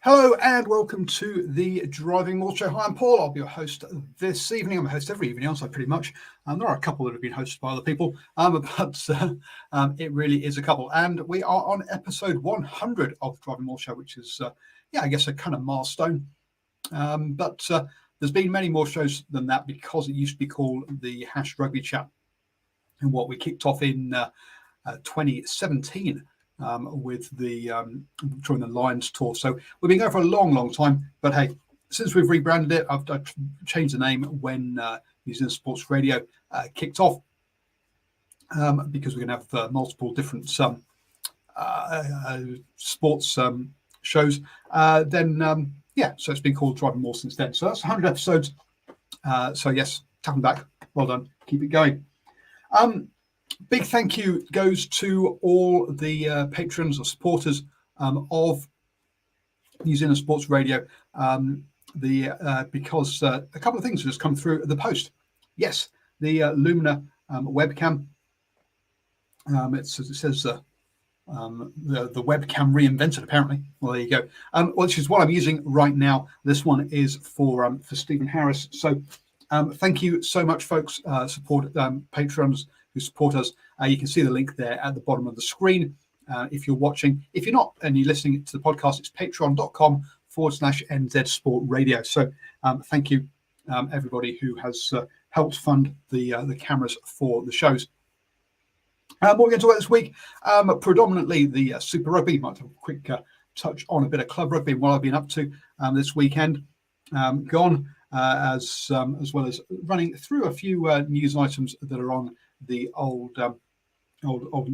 Hello and welcome to the DrivingMaul show. Hi, I'm Paul. I'll be your host this evening. I'm a host every evening, also pretty much. There are a couple that have been hosted by other people, but it really is a couple. And we are on episode 100 of the DrivingMaul show, which is, I guess a kind of milestone. But there's been many more shows than that because it used to be called the Rugby Chat, and what we kicked off in 2017. With the during the Lions tour. So we've been going for a long time, but hey, since we've rebranded it, I've changed the name when New Zealand Sports Radio kicked off, because we're going to have multiple different sports shows. So it's been called DrivingMaul since then. So that's 100 episodes. So yes, tap them back. Well done. Keep it going. Big thank you goes to all the patrons or supporters of New Zealand Sports Radio, because a couple of things have just come through the post. Yes, the Lumina webcam. It says the webcam reinvented, apparently. Well, there you go. Which is what I'm using right now. This one is for Stephen Harris. So thank you so much, folks. Support patrons who support us. You can see the link there at the bottom of the screen if you're watching. If you're not and you're listening to the podcast, it's patreon.com/NZ Sport Radio. So thank you, everybody who has helped fund the cameras for the shows. What we're going to talk about this week, predominantly the Super Rugby. Might have a quick touch on a bit of club rugby and what I've been up to this weekend gone, as well as running through a few news items that are on the old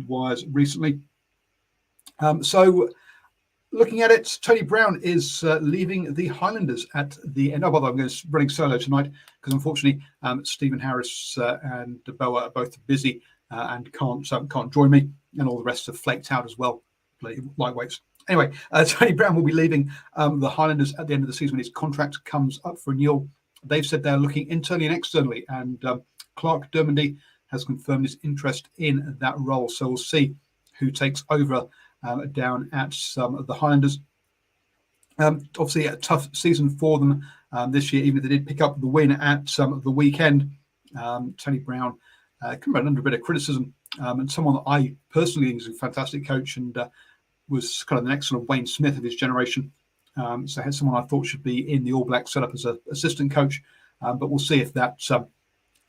wires recently. So looking at it, Tony Brown is leaving the Highlanders at the end. I'm running solo tonight because unfortunately Stephen Harris and Boa are both busy and can't join me, and all the rest have flaked out as well, lightweights. Anyway, Tony Brown will be leaving the Highlanders at the end of the season when his contract comes up for renewal. They've said they're looking internally and externally, and Clark Dermondy has confirmed his interest in that role. So we'll see who takes over down at the Highlanders. Obviously, a tough season for them this year, even if they did pick up the win at the weekend. Tony Brown come under a bit of criticism, and someone that I personally think is a fantastic coach and was kind of the next sort of Wayne Smith of his generation. So had someone I thought should be in the All Blacks setup as an assistant coach, but we'll see if that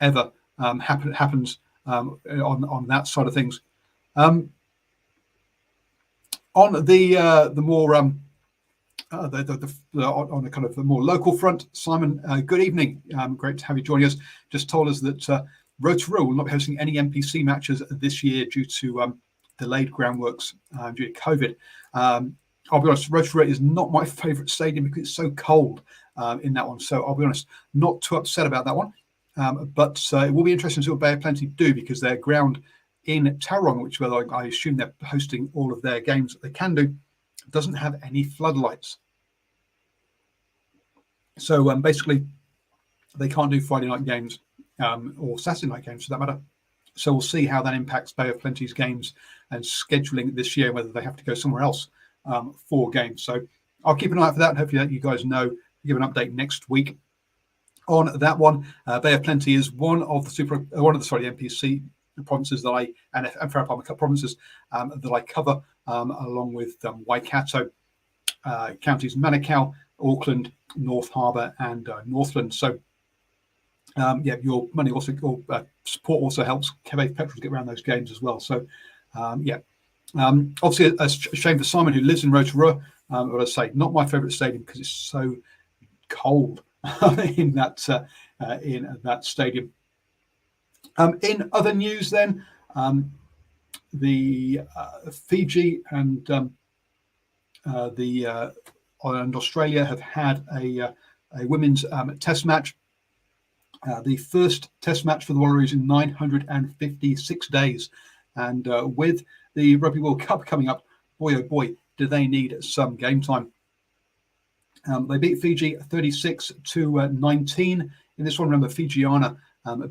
ever happens on that side of things. On the more on a kind of the more local front, Simon, good evening. Great to have you joining us. Just told us that Rotorua will not be hosting any NPC matches this year due to delayed groundworks due to COVID. I'll be honest, Rotorua is not my favourite stadium because it's so cold in that one. So I'll be honest, not too upset about that one. But it will be interesting to see what Bay of Plenty do, because their ground in Tauranga, which I assume they're hosting all of their games that they can do, doesn't have any floodlights. So basically, they can't do Friday night games or Saturday night games for that matter. So we'll see how that impacts Bay of Plenty's games and scheduling this year, whether they have to go somewhere else for games. So I'll keep an eye out for that, and hopefully let you guys know, give an update next week on that one. Bay of Plenty is one of the NPC provinces that and Farrer Palmer Cup provinces that I cover, along with Waikato, counties Manukau, Auckland, North Harbour, and Northland. So your money also, or support also helps Bay Petrels get around those games as well. So obviously a shame for Simon, who lives in Rotorua. But I say, not my favourite stadium because it's so cold in that stadium. In other news, then, the Fiji and Australia have had a women's test match. The first test match for the Wallaroos in 956 days, and with the Rugby World Cup coming up, boy oh boy, do they need some game time. They beat Fiji 36-19 in this one. Remember, Fijiana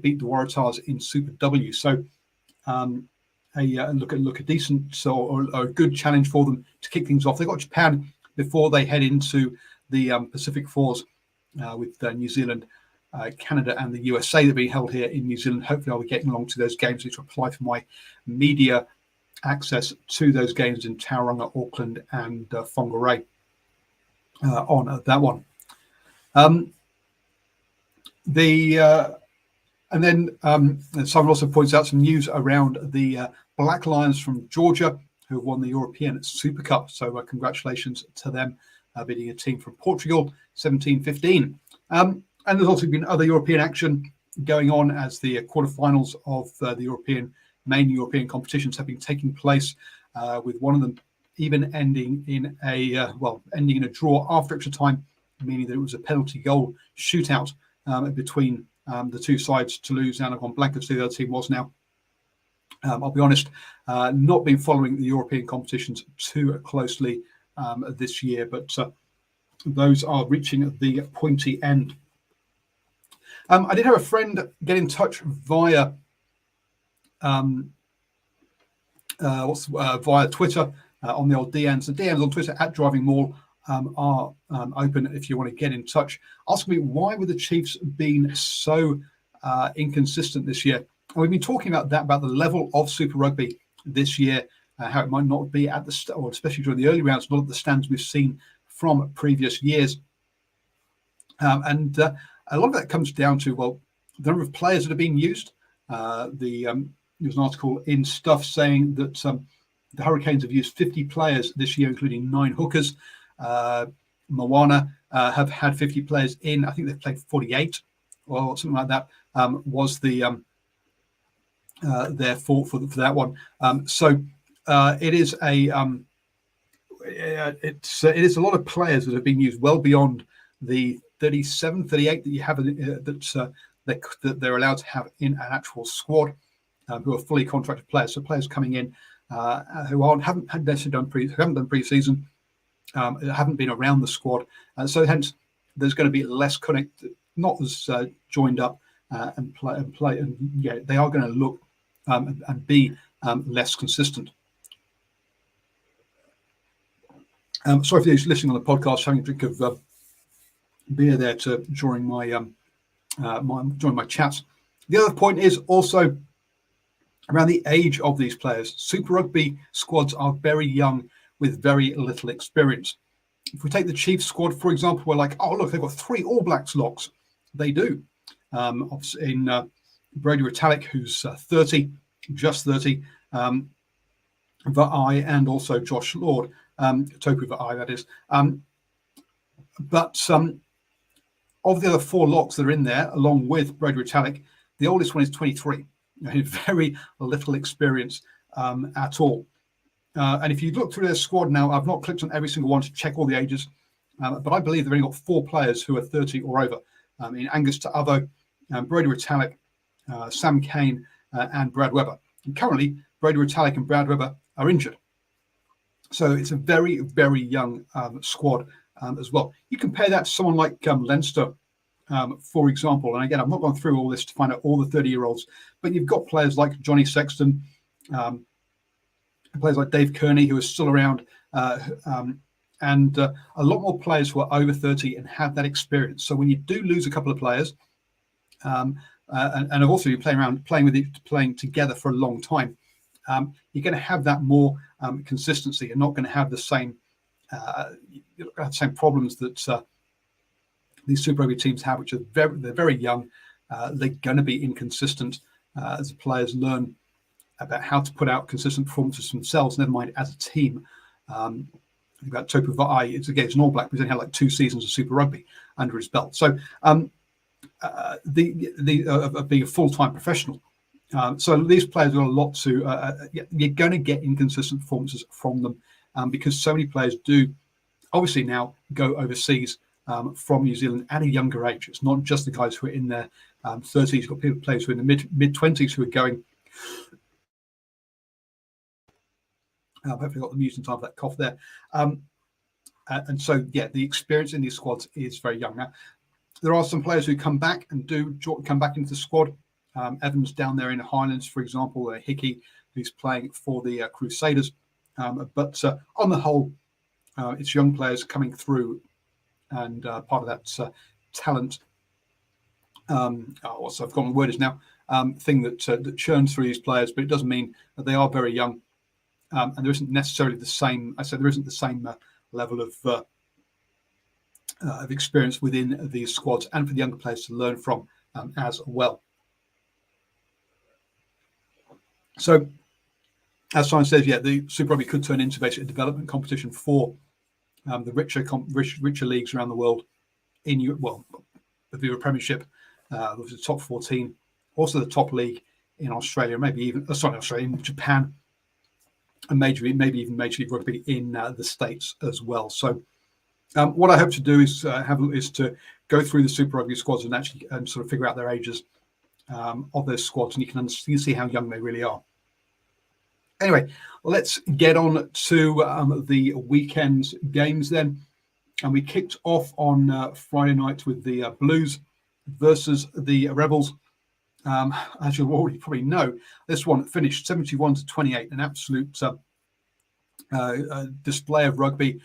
beat the Waratahs in Super W. So a decent or a good challenge for them to kick things off. They got Japan before they head into the Pacific Fours with New Zealand, Canada and the USA that are being held here in New Zealand. Hopefully I'll be getting along to those games. I need to apply for my media access to those games in Tauranga, Auckland and Whangarei on that one. And then someone also points out some news around the Black Lions from Georgia, who have won the European Super Cup. So congratulations to them, beating a team from Portugal, 17-15. And there's also been other European action going on as the quarterfinals of the main European competitions have been taking place, with one of them even ending in a draw after extra time, meaning that it was a penalty goal shootout between the two sides. Toulouse and Aragon Blancas, the other team was now. I'll be honest, not been following the European competitions too closely this year, but those are reaching the pointy end. I did have a friend get in touch via via Twitter on the old DMs. The DMs on Twitter at DrivingMaul are open if you want to get in touch. Asking me why were the Chiefs being so inconsistent this year. And we've been talking about that, about the level of Super Rugby this year, how it might not be at the or especially during the early rounds, not at the standards we've seen from previous years. And a lot of that comes down to, well, the number of players that are being used. There's an article in Stuff saying that the Hurricanes have used 50 players this year, including 9 hookers. Moana have had 50 players in. I think they've played 48 or something like that. Was the their fault for that one. So it is it is a lot of players that have been used, well beyond the 37, 38 that you have that they're allowed to have in an actual squad, who are fully contracted players. So players coming in who haven't done pre-season, haven't been around the squad, so hence there's going to be less not as joined up and play, and yeah, they are going to look and be less consistent. Sorry for those listening on the podcast, having a drink of beer there during my during my chats. The other point is also around the age of these players. Super Rugby squads are very young with very little experience. If we take the Chiefs squad, for example, we're like, oh, look, they've got 3 All Blacks locks. They do. In Brady Retallick, who's 30, just 30, Va'ai, and also Josh Lord, Topu Va'ai, that is. But of the other 4 locks that are in there, along with Brady Retallick, the oldest one is 23. Very little experience at all. And if you look through their squad now, I've not clicked on every single one to check all the ages, but I believe they've only got 4 players who are 30 or over. In Angus Ta'avo, Brady Retallick, Sam Kane, and Brad Webber. And currently, Brady Retallick and Brad Webber are injured. So it's a very, very young squad as well. You compare that to someone like Leinster, for example. And again, I've not gone through all this to find out all the 30-year-olds, but you've got players like Johnny Sexton, players like Dave Kearney, who are still around, and a lot more players who are over 30 and have that experience. So when you do lose a couple of players, and have also been playing together for a long time, you're going to have that more consistency. You're not going to have the same problems that these Super Rugby teams have, which are they're very young. They're going to be inconsistent as the players learn about how to put out consistent performances themselves, never mind as a team. About Topu Va'ai, it's an All Black, but he's only had like 2 seasons of Super Rugby under his belt. So being a full-time professional. So these players have got a lot to, you're going to get inconsistent performances from them, because so many players do obviously now go overseas from New Zealand at a younger age. It's not just the guys who are in their 30s. You've got players who are in the mid-20s who are going. Hopefully got the mute in time for that cough there. And so, yeah, the experience in these squads is very young. Now, there are some players who come back and do come back into the squad. Evans down there in the Highlands, for example, Hickey, who's playing for the Crusaders. But on the whole, it's young players coming through, and part of that talent. So I've forgotten the word is now. Thing that churns through these players, but it doesn't mean that they are very young, and there isn't necessarily the same. I said there isn't the same level of experience within these squads, and for the younger players to learn from as well. So, as Simon says, the Super Rugby could turn into basically a development competition for the richer leagues around the world. The Viva Premiership, the top 14, also the top league in Australia, maybe even in Japan, and maybe even Major League Rugby in the States as well. So, what I hope to do is to go through the Super Rugby squads and actually sort of figure out their ages of those squads, and you can see how young they really are. Anyway, let's get on to the weekend's games then. And we kicked off on Friday night with the Blues versus the Rebels. As you already probably know, this one finished 71-28, an absolute display of rugby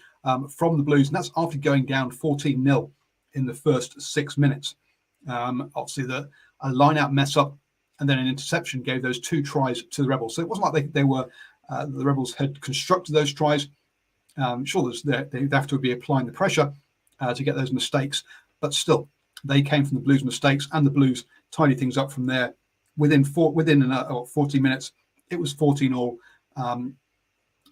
from the Blues. And that's after going down 14-0 in the first 6 minutes. Obviously, a line-out mess-up and then an interception gave those 2 tries to the Rebels. So it wasn't like the Rebels had constructed those tries. Sure, they'd have to be applying the pressure to get those mistakes, but still, they came from the Blues' mistakes, and the Blues tidied things up from there. Within 14 minutes, it was 14-all. I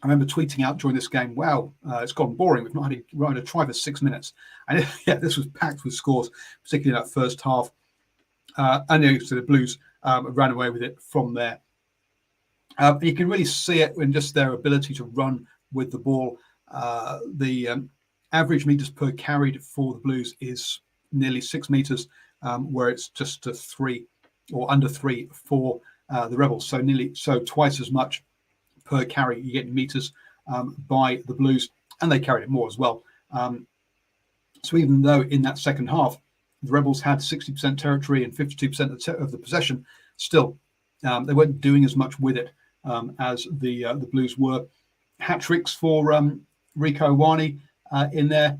remember tweeting out during this game, "Wow, it's gone boring. We've not had a try for 6 minutes," and this was packed with scores, particularly in that first half. And so the Blues ran away with it from there. You can really see it in just their ability to run with the ball. The average meters per carried for the Blues is nearly 6 meters, where it's just 3 or under 3 for the Rebels. So twice as much per carry you get in meters by the Blues, and they carried it more as well. So even though in that second half the Rebels had 60% territory and 52% of the possession, still they weren't doing as much with it as the Blues were. Hat tricks for Rieko Ioane in there.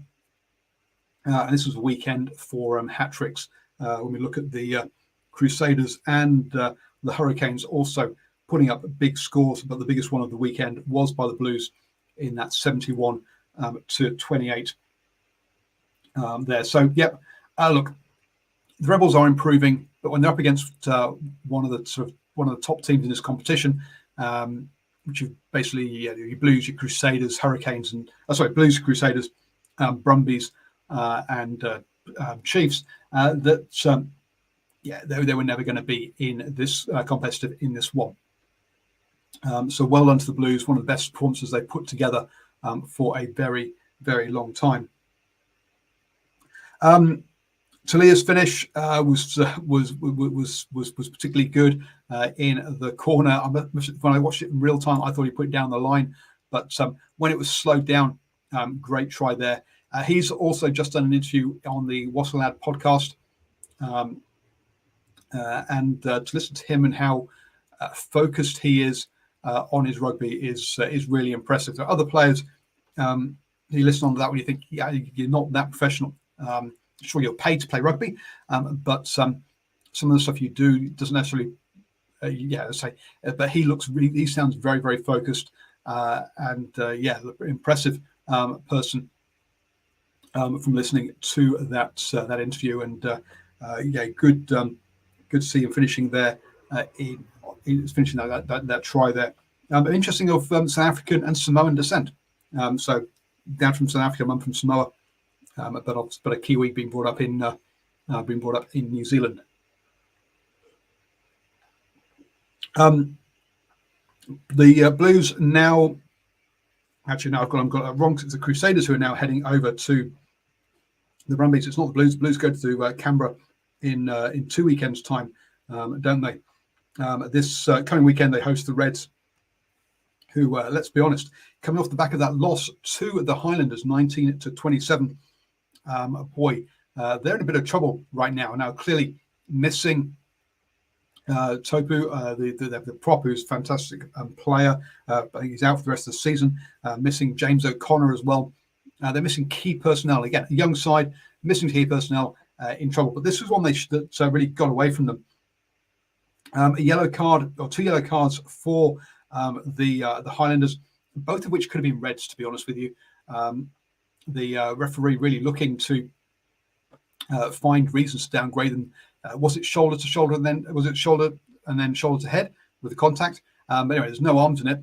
And this was a weekend for hat tricks. When we look at the Crusaders and the Hurricanes also putting up big scores, but the biggest one of the weekend was by the Blues in that 71-28 there. So, look, the Rebels are improving, but when they're up against one of the top teams in this competition, which are basically your Blues, your Crusaders, Hurricanes, and Blues, Crusaders, Brumbies, and Chiefs, they were never going to be in this competitive in this one. So well done to the Blues, one of the best performances they put together for a very, very long time. Talia's finish was particularly good in the corner. When I watched it in real time, I thought he put it down the line, but when it was slowed down, great try there. He's also just done an interview on the Wasselad podcast, and to listen to him and how focused he is on his rugby is really impressive. There are other players you listen on to that when you think, you're not that professional. Sure, you're paid to play rugby, but some of the stuff you do doesn't necessarily, but he sounds very, very focused, and impressive person from listening to that interview, and good to see him finishing there finishing that try there. Interesting of South African and Samoan descent. So dad from South Africa, mum from Samoa. But a Kiwi being brought up in New Zealand. The Blues now, I've got that wrong. It's the Crusaders who are now heading over to the Brumbies. It's not the Blues. The Blues go to Canberra in 2 weekends' time, don't they? This coming weekend they host the Reds, who, let's be honest, coming off the back of that loss to the Highlanders, 19-27. They're in a bit of trouble right now. Now, clearly missing Topu, the prop, who's a fantastic player, but he's out for the rest of the season. Missing James O'Connor as well, They're missing key personnel. Again, a young side, missing key personnel, in trouble. But this was one that really got away from them. A yellow card, or 2 yellow cards for the Highlanders, both of which could have been reds, to be honest with you. The referee really looking to find reasons to downgrade them. Was it shoulder to shoulder, and then was it shoulder and then shoulder to head with the contact? But anyway, there's no arms in it.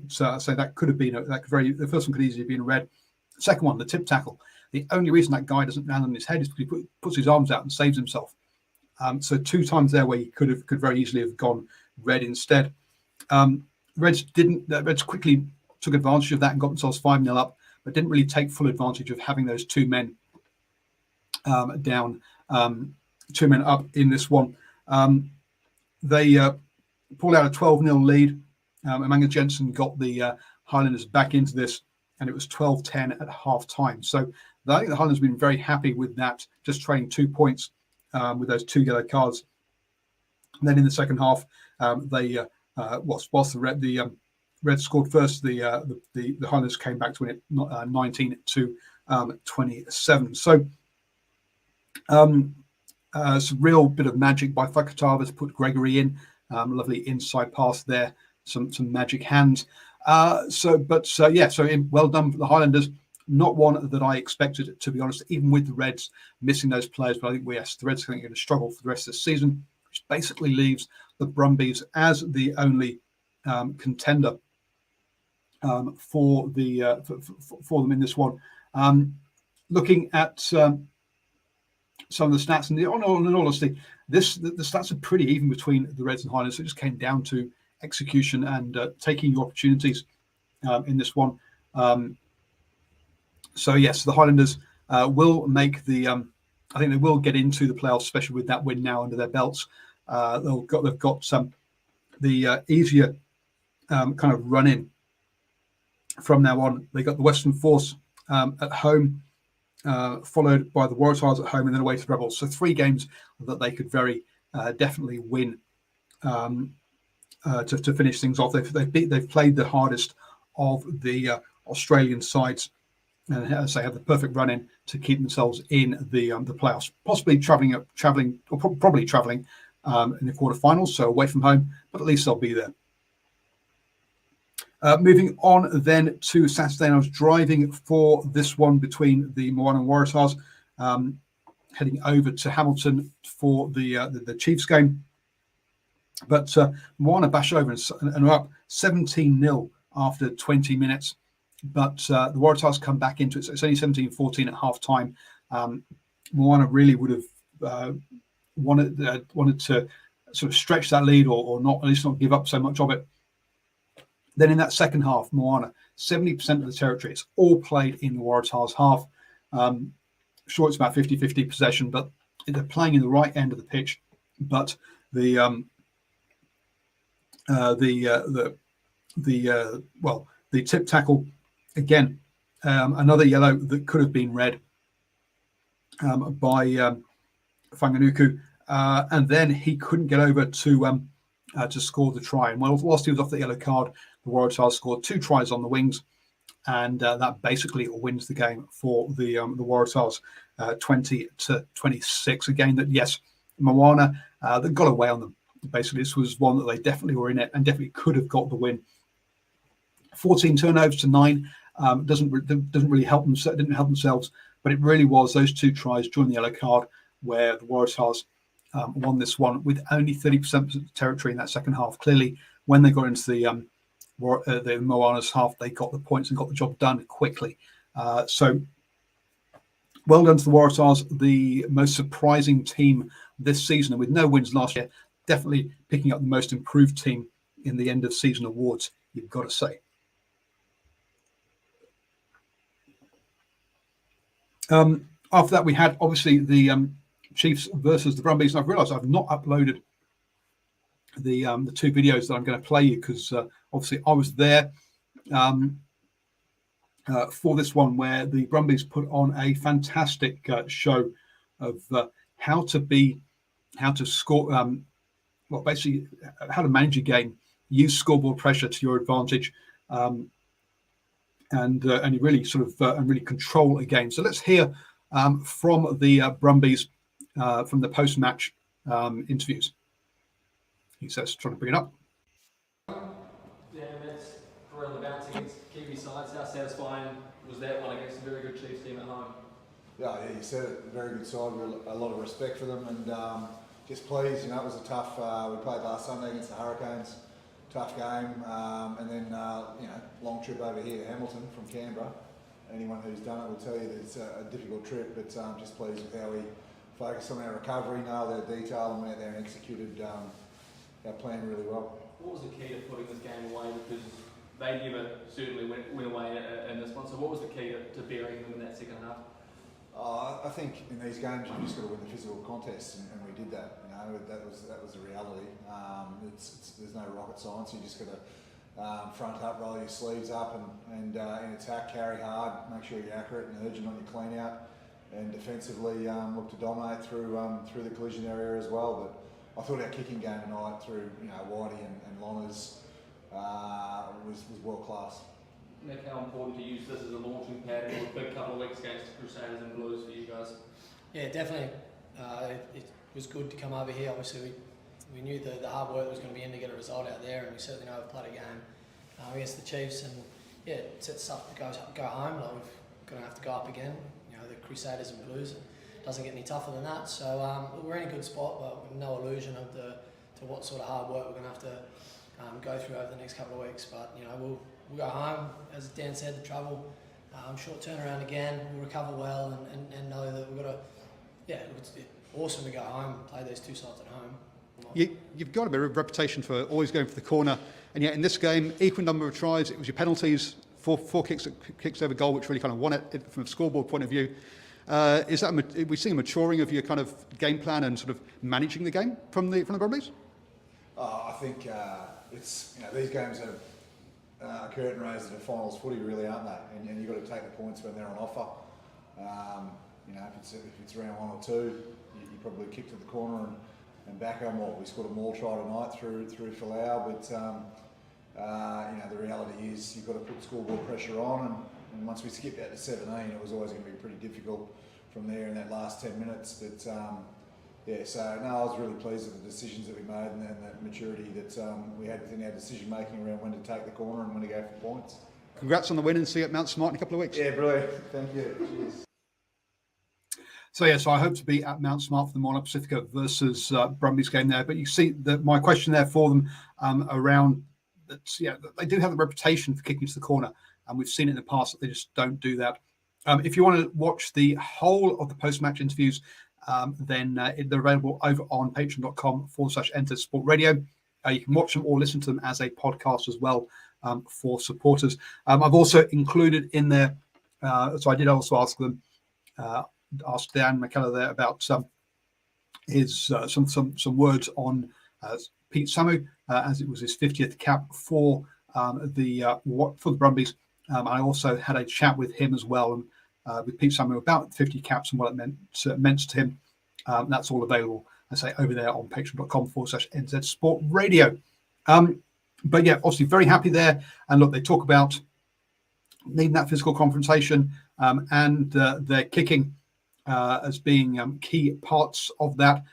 So that could have been the first one could easily have been a red. Second one, the tip tackle. The only reason that guy doesn't land on his head is because he puts his arms out and saves himself. So 2 times there where he could very easily have gone red instead. Reds quickly took advantage of that and got themselves 5-0 up, but didn't really take full advantage of having those 2 men down, 2 men up in this one. They pulled out a 12-0 lead. Emmanuel Jensen got the Highlanders back into this, and it was 12-10 at half time. So I think the Highlanders have been very happy with that, just trading 2 points with those 2 yellow cards. And then in the second half, whilst the Reds scored first, the Highlanders came back to win it 19-27. So some real bit of magic by Fakatava to put Gregory in. Lovely inside pass there. Some magic hands. Well done for the Highlanders. Not one that I expected, to be honest, even with the Reds missing those players. But I think the Reds are going to struggle for the rest of the season, which basically leaves the Brumbies as the only contender for them in this one. Looking at some of the stats, and in all honesty, the stats are pretty even between the Reds and Highlanders. So it just came down to execution and taking your opportunities in this one. So yes, the Highlanders will make the. I think they will get into the playoffs, especially with that win now under their belts. They've got the easier kind of run in from now on. They got the Western Force at home, followed by the Waratahs at home, and then away to the Rebels. So 3 games that they could very definitely win to finish things off. They've played the hardest of the Australian sides, and as they have the perfect run in to keep themselves in the playoffs. Possibly probably traveling in the quarterfinals, so away from home, but at least they'll be there. Moving on then to Saturday, and I was driving for this one between the Moana and Waratahs, heading over to Hamilton for the Chiefs game. But Moana bashed over and are up 17-0 after 20 minutes. But the Waratahs come back into it. So it's only 17-14 at half time. Moana really would have wanted to sort of stretch that lead or not, at least not give up so much of it. Then in that second half, Moana, 70% of the territory, it's all played in the Waratahs half. Sure, it's about 50-50 possession, but they're playing in the right end of the pitch. But the tip tackle, again, another yellow that could have been red by Whanganuku, and then he couldn't get over to score the try. And whilst he was off the yellow card, the Waratahs scored 2 tries on the wings, and that basically wins the game for the Waratahs, 20-26. Again, that yes, Moana that got away on them. Basically, this was one that they definitely were in it and definitely could have got the win. 14 turnovers to 9 doesn't really help them. Didn't help themselves, but it really was those 2 tries during the yellow card where the Waratahs won this one with only 30% of the territory in that second half. Clearly, when they got into the Moana's half, they got the points and got the job done quickly. So well done to the Waratahs, the most surprising team this season, and with no wins last year, definitely picking up the most improved team in the end of season awards, you've got to say. After that, we had obviously the Chiefs versus the Brumbies, and I've realised I've not uploaded the 2 videos that I'm going to play you because obviously I was there for this one where the Brumbies put on a fantastic show of how to score, basically how to manage a game, use scoreboard pressure to your advantage, and you really sort of and really control a game. So let's hear from the Brumbies from the post-match interviews. He says, trying to bring it up. Yeah, and that's around the bounce against Kiwi sides. How satisfying was that one against a very good Chiefs team at home? Yeah, you said it. A very good side. A lot of respect for them, and just pleased. It was a tough. We played last Sunday against the Hurricanes. Tough game, and then long trip over here to Hamilton from Canberra. Anyone who's done it will tell you that it's a difficult trip, but just pleased with how we focused on our recovery, nailed our detail, and went out there and executed our plan really well. What was the key to putting this game away? Because they never certainly went away in this one. So what was the key to burying them in that second half? I think in these games you've just got to win the physical contest, and we did that. That was the reality. There's no rocket science. You just got to front up, roll your sleeves up, and in attack, carry hard, make sure you're accurate and urgent on your clean out, and defensively look to dominate through the collision area as well. But I thought our kicking game tonight through Whitey and Lonners was world class. Nick, how important to use this as a launching pad for a big couple of weeks against the Crusaders and Blues for you guys? Yeah, definitely. It was good to come over here. Obviously, we knew the hard work that was going to be in to get a result out there, and we certainly know we've played a game against the Chiefs, and yeah, it sets us up to go home. Like we're going to have to go up again. The Crusaders and Blues. It doesn't get any tougher than that. So we're in a good spot, but with no illusion to what sort of hard work we're going to have to go through over the next couple of weeks. But we'll go home. As Dan said, the travel, short turnaround again. We'll recover well and know that we've got to. Yeah, it's awesome to go home, play those two sides at home. You've got a bit of a reputation for always going for the corner, and yet in this game, equal number of tries. It was your penalties, four kicks over goal, which really kind of won it from a scoreboard point of view. Are we seeing a maturing of your kind of game plan and sort of managing the game from the Brumbies? I think it's these games are curtain raisers to finals footy, really, aren't they? And you've got to take the points when they're on offer. If it's round one or two, you probably kick to the corner and back on what we scored a maul try tonight through Falau, but the reality is you've got to put scoreboard pressure on, and once we skipped out to 17, it was always going to be pretty difficult from there in that last 10 minutes. But I was really pleased with the decisions that we made and the maturity that we had within our decision making around when to take the corner and when to go for points. Congrats on the win, and see you at Mount Smart in a couple of weeks. Yeah, brilliant. Thank you. Cheers. So I hope to be at Mount Smart for the Moana Pacifica versus Brumbies game there. But you see my question there for them around that. Yeah, they do have the reputation for kicking to the corner, and we've seen it in the past that they just don't do that. If you want to watch the whole of the post-match interviews, then they're available over on patreon.com/NZ Sport Radio. You can watch them or listen to them as a podcast as well for supporters. I've also included in there, so I did also ask them. Asked Dan McKellar there about his some words on Pete Samu as it was his 50th cap for the Brumbies. I also had a chat with him as well, and with Pete Samu about 50 caps and what it meant to him. That's all available, I say, over there on patreon.com/NZ Sport Radio. But yeah, obviously very happy there. And look, they talk about needing that physical confrontation and their kicking as being key parts of that.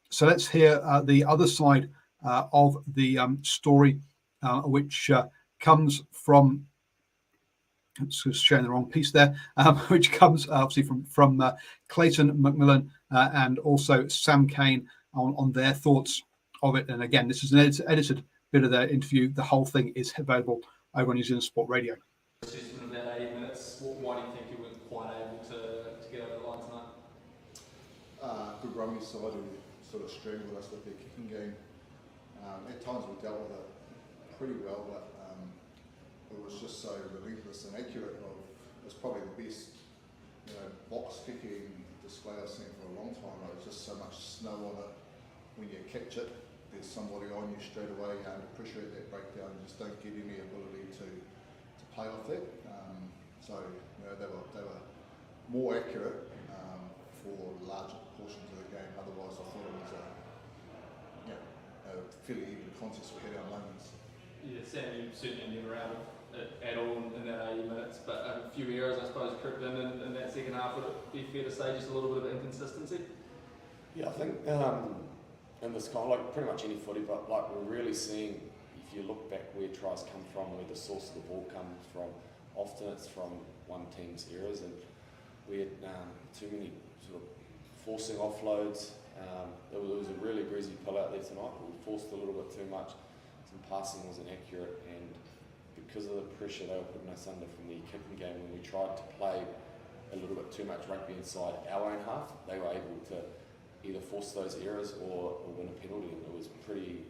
So let's hear the other side of the story, which comes from, just sharing the wrong piece there, which comes obviously from Clayton McMillan and also Sam Kane on their thoughts of it. And again, this is an edited bit of their interview. The whole thing is available over on New Zealand Sport Radio. Assessment of that 80 minutes, why do you think you weren't quite able to get over the line tonight? Good Brumbies side who sort of strangled us with their kicking game. At times we dealt with it pretty well, but it was just so relentless and accurate. It's probably the best box kicking display I've seen for a long time. There's just so much snow on it. When you catch it, there's somebody on you straight away under pressure at that breakdown. You just don't get any ability to play off that. They were more accurate for larger portions of the game. Otherwise, I thought it was a fairly even contest. We had our moments. Yeah, Sam, you certainly never out at all in that 80 minutes, but a few errors, I suppose, crept in that second half. Would it be fair to say just a little bit of inconsistency? Yeah, I think in this kind of, like pretty much any footy, but like we're really seeing, if you look back where tries come from, where the source of the ball comes from, often it's from one team's errors, and we had too many sort of forcing offloads. There was a really greasy pill out there tonight. We forced a little bit too much. Some passing wasn't accurate, and because of the pressure they were putting us under from the kicking game, when we tried to play a little bit too much rugby inside our own half, they were able to either force those errors or win a penalty, and it was pretty.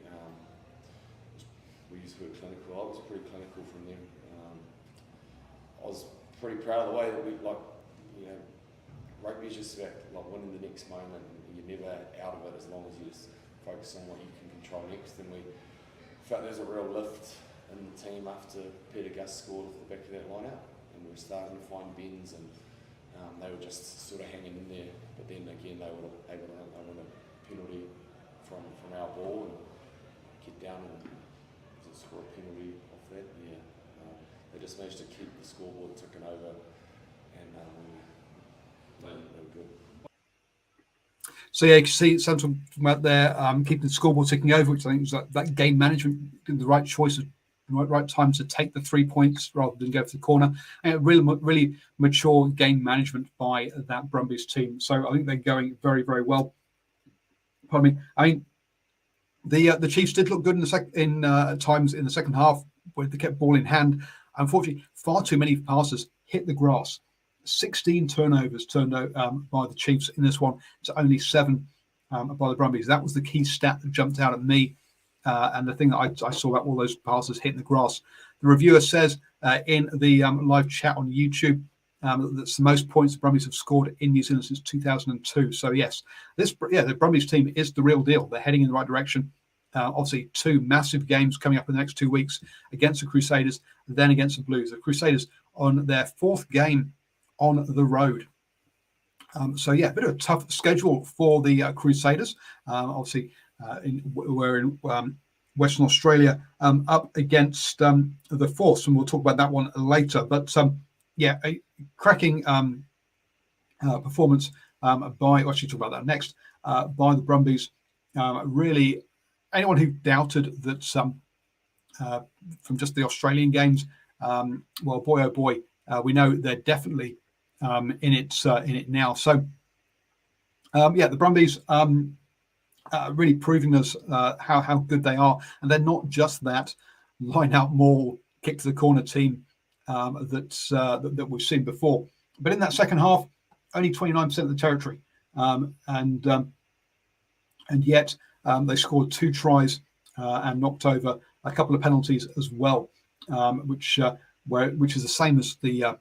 We used the word clinical. I was pretty clinical from them. I was pretty proud of the way that we, like, you know, rugby is just about like winning the next moment. You're never out of it as long as you just focus on what you can control next. And we felt there's a real lift in the team after Peter Gus scored off the back of that line out, and we were starting to find bends, and they were just sort of hanging in there. But then again, they were able to win a penalty from our ball and get down and score a penalty off that. Yeah, they just managed to keep the scoreboard ticking over, and they were good. So yeah, you can see something about there, keeping the scoreboard ticking over, which I think was that game management, the right choice, the right time to take the 3 points rather than go for the corner. And really mature game management by that Brumbies team. So I think they're going very, very well. Pardon me. I mean, the Chiefs did look good at times in the second half where they kept ball in hand. Unfortunately, far too many passes hit the grass. 16 turnovers turned out by the Chiefs in this one to only 7 by the Brumbies. That was the key stat that jumped out at me, and the thing that I saw about all those passes hitting the grass. The reviewer says in the live chat on YouTube that's the most points the Brumbies have scored in New Zealand since 2002. So yes, the Brumbies team is the real deal. They're heading in the right direction. Obviously, 2 massive games coming up in the next 2 weeks against the Crusaders, then against the Blues. The Crusaders on their 4th game on the road. So yeah, a bit of a tough schedule for the Crusaders. Obviously, we're in Western Australia up against the Force, and we'll talk about that one later. But yeah, a cracking performance by, I'll actually talk about that next, by the Brumbies. Really, anyone who doubted that from just the Australian games, well, boy, oh boy, we know they're definitely in it now. So yeah, the Brumbies really proving us how good they are, and they're not just that line out maul, kick to the corner team that we've seen before. But in that second half, only 29% of the territory, and yet they scored 2 tries and knocked over a couple of penalties as well, which is the same as the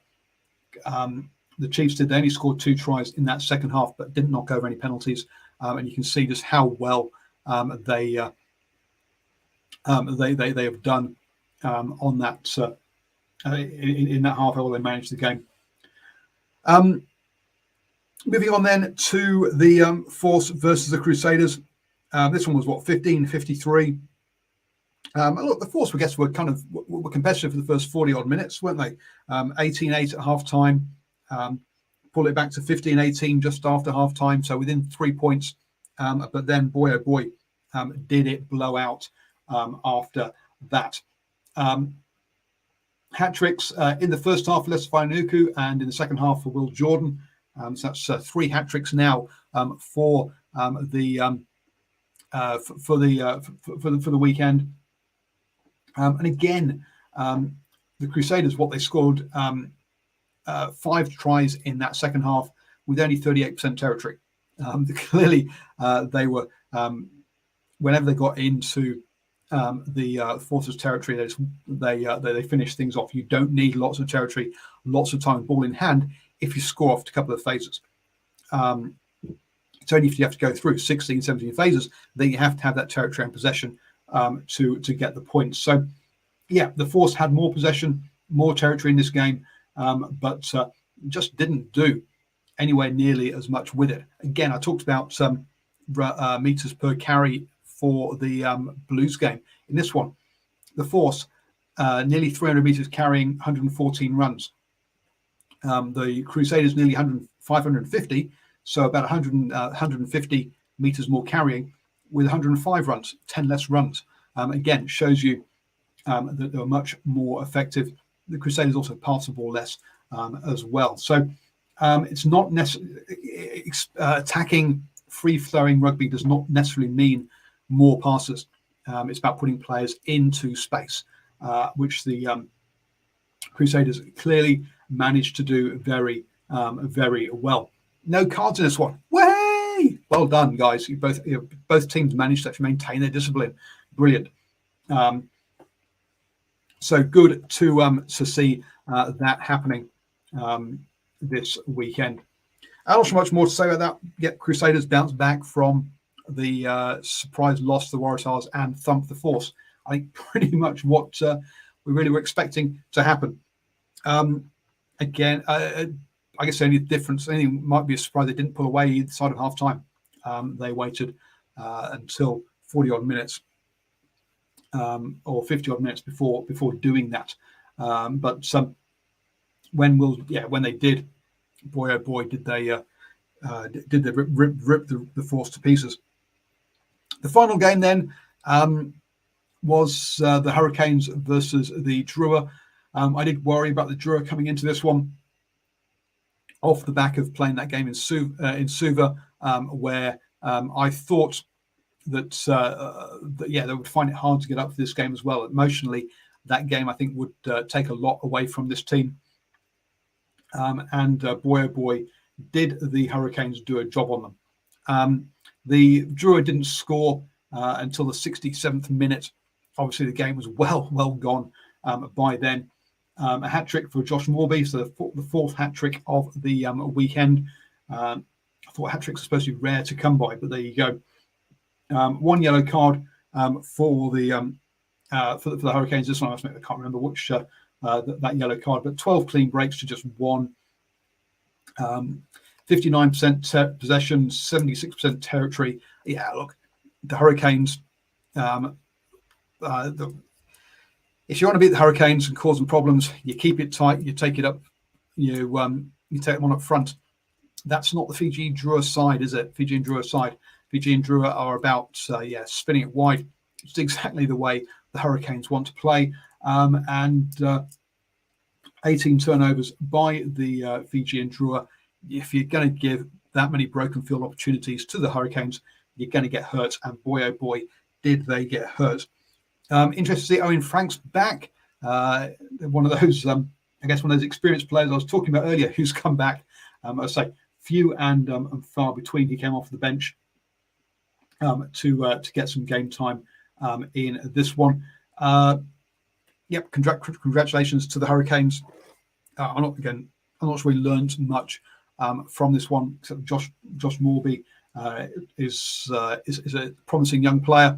Chiefs did. They only scored 2 tries in that second half, but didn't knock over any penalties. And you can see just how well they have done on that in that half, how well they managed the game. Moving on then to the Force versus the Crusaders. This one was 15-53. Look, the Force, I guess, were competitive for the first 40 odd minutes, weren't they? 18-8 at half time. Pull it back to 15-18 just after half time, so within 3 points. But then, boy, oh boy, did it blow out after that. Hat tricks in the first half for Leicester Fainuku, and in the second half for Will Jordan. So that's 3 hat tricks now for the weekend. And again, the Crusaders, what they scored 5 tries in that second half with only 38% territory. Clearly, they were whenever they got into the Forces territory, they finished things off. You don't need lots of territory, lots of time, ball in hand, if you score off a couple of phases. It's only if you have to go through 16, 17 phases that you have to have that territory and possession to get the points. So, yeah, the Force had more possession, more territory in this game, but just didn't do anywhere nearly as much with it. Again, I talked about meters per carry for the Blues game. In this one, the Force nearly 300 meters, carrying 114 runs. The Crusaders nearly 550, so about 150 meters more carrying, with 105 runs, 10 less runs. Again, shows you that they were much more effective. The Crusaders also pass the ball less as well. So it's not necessarily attacking free-flowing rugby does not necessarily mean more passes. It's about putting players into space, which the Crusaders clearly managed to do very, very well. No cards in this one. Way! Well done, guys. Both teams managed to actually maintain their discipline. Brilliant. So good to see that happening this weekend. Not so much more to say about that. Yet Crusaders bounced back from the surprise loss to the Waratahs and thumped the Force. I think pretty much what we really were expecting to happen. Again, I guess the only difference, might be a surprise they didn't pull away either side of half time. They waited until 40 odd minutes or 50 odd minutes before doing that. But when they did, boy oh boy, did they rip the Force to pieces. The final game then was the Hurricanes versus the Drua. I did worry about the Drua coming into this one off the back of playing that game in Suva, where I thought that they would find it hard to get up for this game as well. Emotionally, that game I think would take a lot away from this team. And boy oh boy, did the Hurricanes do a job on them. The Drua didn't score until the 67th minute. Obviously, the game was well gone by then. A hat trick for Josh Morby, so the fourth hat trick of the weekend. I thought hat tricks are supposed to be rare to come by, but there you go. One yellow card for the Hurricanes. This one I can't remember which that yellow card, but 12 clean breaks to just one. 59% possession, 76% territory. Yeah, look, the Hurricanes. If you want to beat the Hurricanes and cause them problems, you keep it tight. You take it up. You take them on up front. That's not the Fiji Drua side, is it? Fiji and Drua side. Fiji and Drua are about spinning it wide. It's exactly the way the Hurricanes want to play. And 18 turnovers by the Fiji and Drua. If you're going to give that many broken field opportunities to the Hurricanes, you're going to get hurt. And boy, oh boy, did they get hurt. Interesting to see Owen Franks back. One of those, one of those experienced players I was talking about earlier who's come back. I say few and far between. He came off the bench to get some game time in this one. Congratulations to the Hurricanes. I'm not sure we learned much from this one. Except Josh Morby is a promising young player,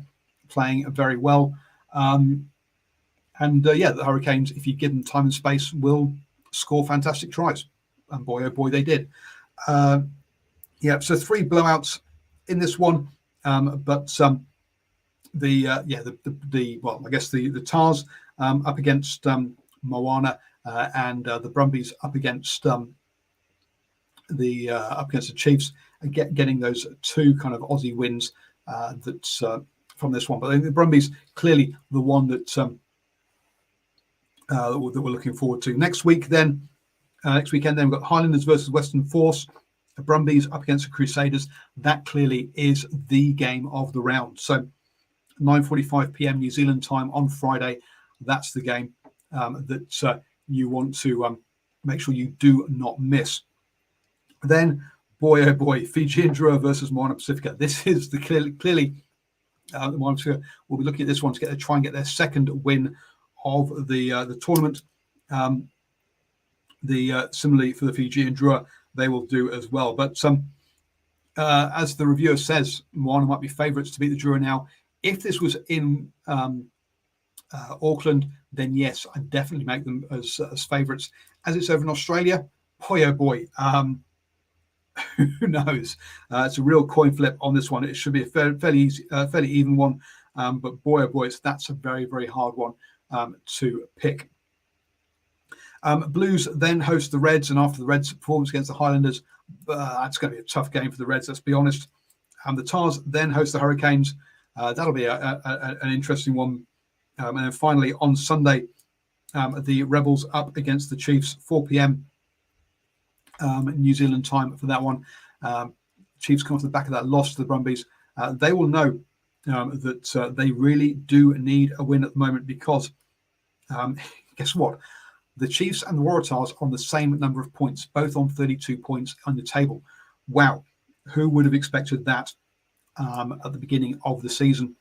playing very well. The Hurricanes, if you give them time and space, will score fantastic tries. And boy, oh boy, they did. So 3 blowouts in this one. The Tars up against Moana and the Brumbies up against the Chiefs, getting those 2 kind of Aussie wins that's from this one. But the Brumbies clearly the one that we're looking forward to. Next weekend, then we've got Highlanders versus Western Force. The Brumbies up against the Crusaders. That clearly is the game of the round. So 9:45 p.m. New Zealand time on Friday. That's the game that you want to make sure you do not miss. Then, boy oh boy, Fiji and Drua versus Moana Pacifica. This is the clearly Moana Pacifica will be looking at this one to try and get their second win of the tournament. Similarly for the Fiji and Drua, they will do as well. But as the reviewer says, Moana might be favourites to beat the Drua now. If this was in Auckland, then yes, I'd definitely make them as favourites. As it's over in Australia, boy oh boy, who knows? It's a real coin flip on this one. It should be a fairly easy, fairly even one. But boy oh boy, that's a very, very hard one to pick. Blues then host the Reds, and after the Reds' performance against the Highlanders, it's going to be a tough game for the Reds, let's be honest. The Tars then host the Hurricanes. That'll be an interesting one. And then finally on Sunday, the Rebels up against the Chiefs, 4 p.m. New Zealand time for that one. Chiefs come off the back of that loss to the Brumbies. They will know that they really do need a win at the moment because guess what? The Chiefs and the Waratahs on the same number of points, both on 32 points on the table. Wow. Who would have expected that at the beginning of the season?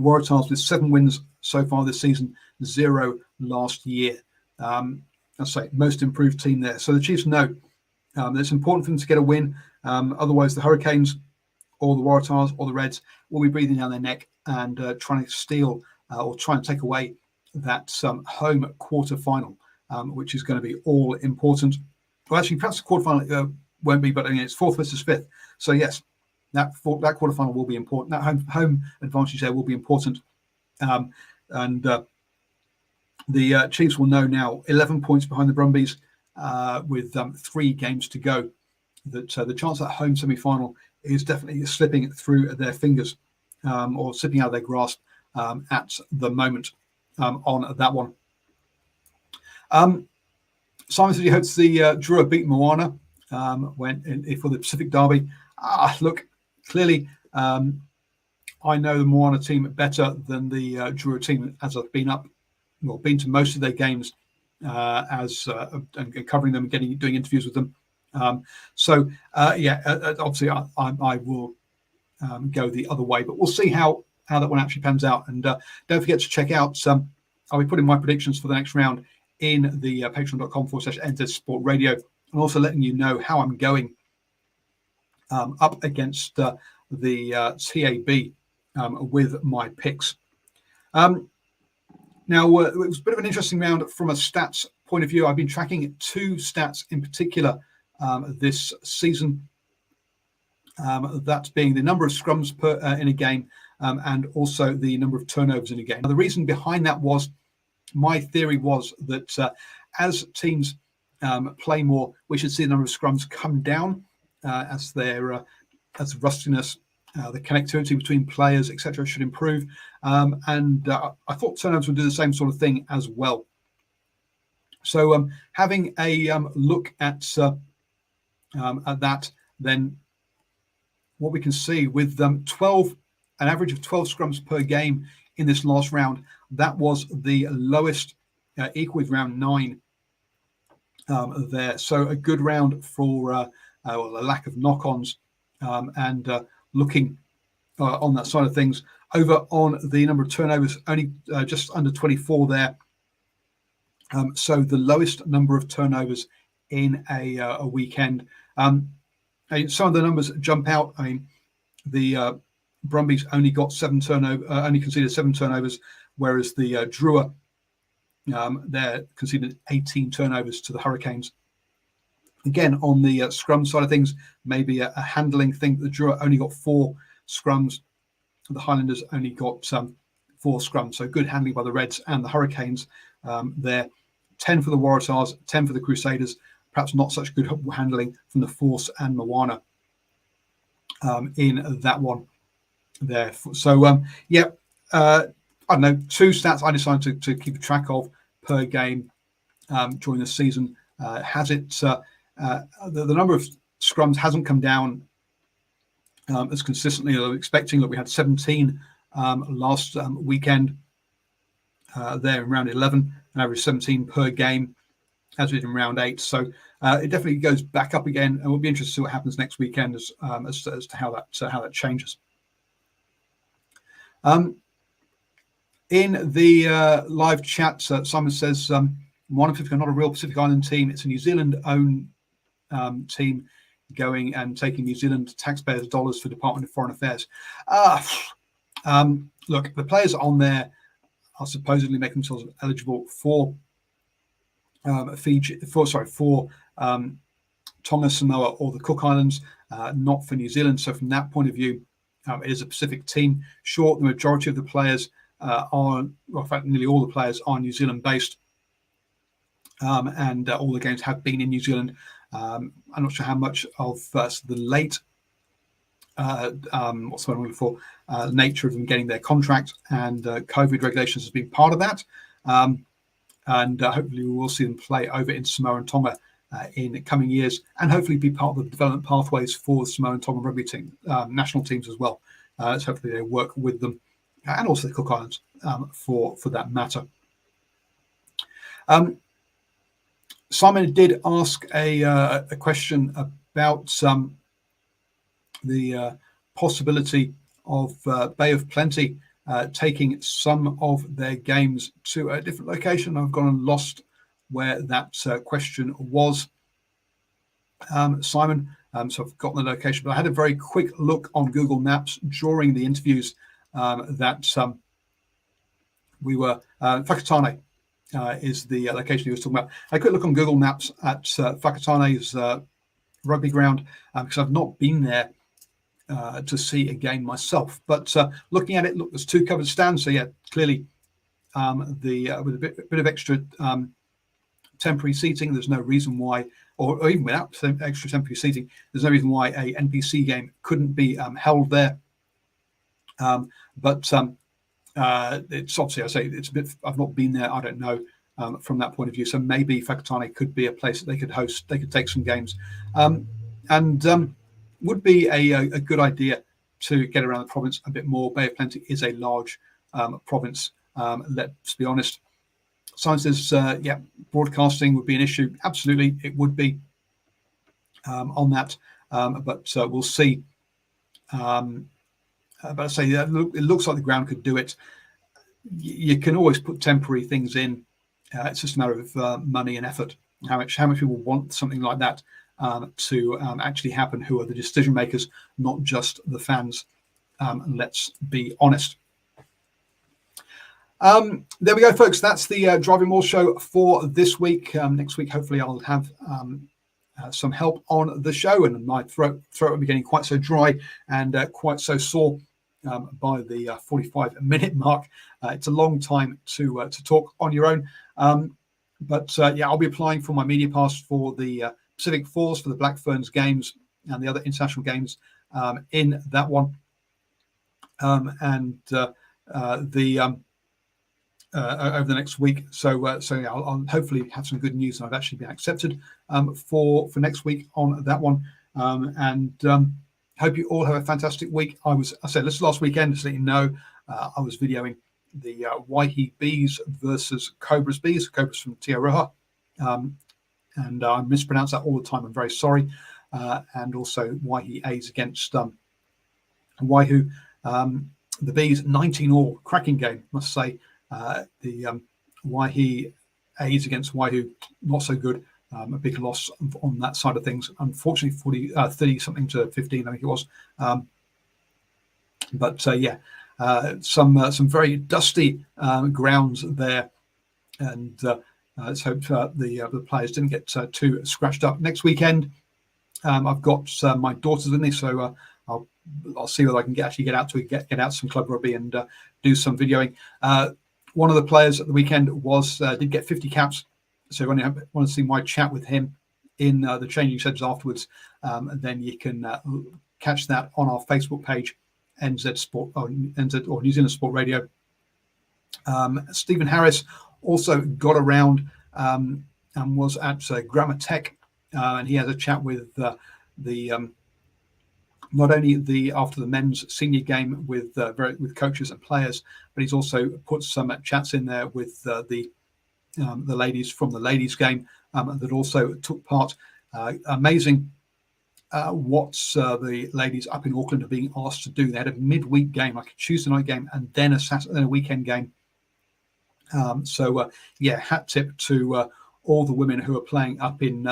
Waratahs with 7 wins so far this season, 0 last year. I'll say most improved team there. So the Chiefs know that it's important for them to get a win. Otherwise, the Hurricanes or the Waratahs or the Reds will be breathing down their neck and trying to steal or try and take away that home quarter-final, which is going to be all important. Well, actually, perhaps the quarter-final won't be, but it's 4th versus 5th. So, yes, that quarter-final will be important. That home advantage there will be important. The Chiefs will know now, 11 points behind the Brumbies with 3 games to go, that the chance at home semi-final is definitely slipping through their fingers or slipping out of their grasp at the moment. On that one. Simon said he hopes the Drua beat Moana for the Pacific Derby. Look, clearly, I know the Moana team better than the Drua team as I've been to most of their games and covering them and doing interviews with them. Obviously, I will go the other way, but we'll see how that one actually pans out. And don't forget to check out I'll be putting my predictions for the next round in the patreon.com/NZ Sport Radio, and also letting you know how I'm going up against the TAB with my picks. Now, it was a bit of an interesting round from a stats point of view. I've been tracking 2 stats in particular this season, that being the number of scrums in a game, and also the number of turnovers in a game. Now, the reason behind that was, my theory was that as teams play more, we should see the number of scrums come down as the rustiness, the connectivity between players, etc., should improve. I thought turnovers would do the same sort of thing as well. So having a look at that, then what we can see with an average of 12 scrums per game in this last round, that was the lowest, equal with round 9 there. So a good round for a lack of knock-ons, and looking on that side of things. Over on the number of turnovers, only just under 24 there. So the lowest number of turnovers in a weekend. Some of the numbers jump out. I mean, the Brumbies only got only conceded 7 turnovers, whereas the Drua there conceded 18 turnovers to the Hurricanes. Again, on the scrum side of things, maybe a handling thing. The Drua only got 4 scrums. The Highlanders only got 4 scrums. So good handling by the Reds and the Hurricanes there. 10 for the Waratahs, 10 for the Crusaders. Perhaps not such good handling from the Force and Moana in that one there. So, I don't know, 2 stats I decided to keep track of per game during the season. The number of scrums hasn't come down as consistently as I was expecting. Look, we had 17 last weekend there in round 11, an average 17 per game, as we did in round 8. So it definitely goes back up again, and we'll be interested to see what happens next weekend as to how that changes. In the live chat, Simon says, Moana Pacific are not a real Pacific Island team. It's a New Zealand-owned team going and taking New Zealand taxpayers' dollars for Department of Foreign Affairs. Look, the players on there are supposedly making themselves eligible for Tonga, Samoa, or the Cook Islands, not for New Zealand. So from that point of view, it is a Pacific team. Sure, the majority of the players well, in fact, nearly all the players are New Zealand based, and all the games have been in New Zealand. I'm not sure how much of the late what's what I'm looking for, nature of them getting their contract and COVID regulations has been part of that. And hopefully we will see them play over in Samoa and Tonga in coming years, and hopefully be part of the development pathways for the Samoa and Tonga rugby team, national teams as well. So hopefully they work with them, and also the Cook Islands for that matter. Simon did ask a question about the possibility of Bay of Plenty taking some of their games to a different location. I've gone and lost where that question was, Simon. So I've forgotten the location, but I had a very quick look on Google Maps during the interviews that we were Whakatane is the location he was talking about. I quick look on Google Maps at Whakatane's rugby ground because I've not been there to see a game myself. But looking at it, look, there's 2 covered stands. So yeah, clearly with a bit of extra temporary seating, there's no reason why, or even without extra temporary seating, there's no reason why a NPC game couldn't be held there. But it's obviously, I say, it's a bit, I've not been there, I don't know from that point of view. So maybe Whakatane could be a place that they could host, they could take some games. And would be a good idea to get around the province a bit more. Bay of Plenty is a large province, let's be honest. Science says, yeah, broadcasting would be an issue. Absolutely, it would be on that, but we'll see. But I say, it looks like the ground could do it. You can always put temporary things in. It's just a matter of money and effort. How much people want something like that to actually happen? Who are the decision makers, not just the fans? Let's be honest. There we go, folks. That's the Driving Maul show for this week. Next week, hopefully, I'll have some help on the show, and my throat will be getting quite so dry and quite so sore by the 45-minute mark. It's a long time to talk on your own, but yeah, I'll be applying for my media pass for the Pacific Fours, for the Black Ferns games and the other international games in that one, and over the next week. So yeah, I'll hopefully have some good news. I've actually been accepted for next week on that one, and hope you all have a fantastic week. I said this last weekend, just to let you know, I was videoing the Waihi Bees versus Cobras Bees, Cobras from Tiaroha, and I mispronounce that all the time. I'm very sorry. And also Waihi A's against Waihu. The Bees 19-all, cracking game, must say. The Waihi A's against Waihu, not so good. A big loss on that side of things. Unfortunately, 30 something to 15, I think it was. But yeah, some very dusty grounds there, and let's hope the players didn't get too scratched up. Next weekend, I've got my daughters with me, so I'll see whether I can get out to some club rugby and do some videoing. One of the players at the weekend did get 50 caps. So when you want to see my chat with him in the changing centres afterwards, then you can catch that on our Facebook page, NZ Sport or New Zealand Sport Radio. Stephen Harris also got around and was at Grammar Tech, and he has a chat with not only after the men's senior game with coaches and players, but he's also put some chats in there with the ladies from the ladies game that also took part. Amazing what the ladies up in Auckland are being asked to do. They had a midweek game, like a Tuesday night game, and then a weekend game. So yeah, hat tip to all the women who are playing up in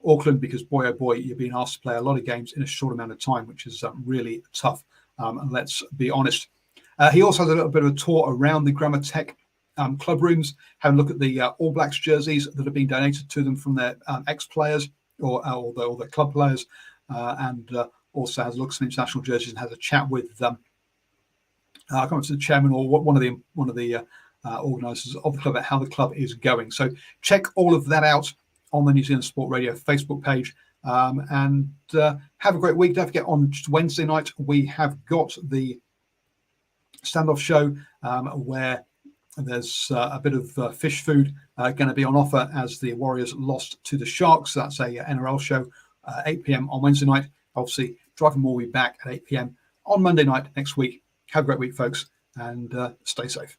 Auckland, because boy oh boy, you're being asked to play a lot of games in a short amount of time, which is really tough. And let's be honest. He also has a little bit of a tour around the Grammar Tech club rooms, have a look at the All Blacks jerseys that have been donated to them from their ex-players or the club players, and also has a look at some international jerseys and has a chat with come up to the chairman or one of the organisers of the club about how the club is going. So check all of that out on the New Zealand Sport Radio Facebook page. And have a great week. Don't forget, on Wednesday night we have got the standoff show where there's a bit of fish food going to be on offer as the Warriors lost to the Sharks. That's a NRL show, 8 p.m. on Wednesday night. Obviously, DrivingMaul will be back at 8 p.m. on Monday night next week. Have a great week, folks, and stay safe.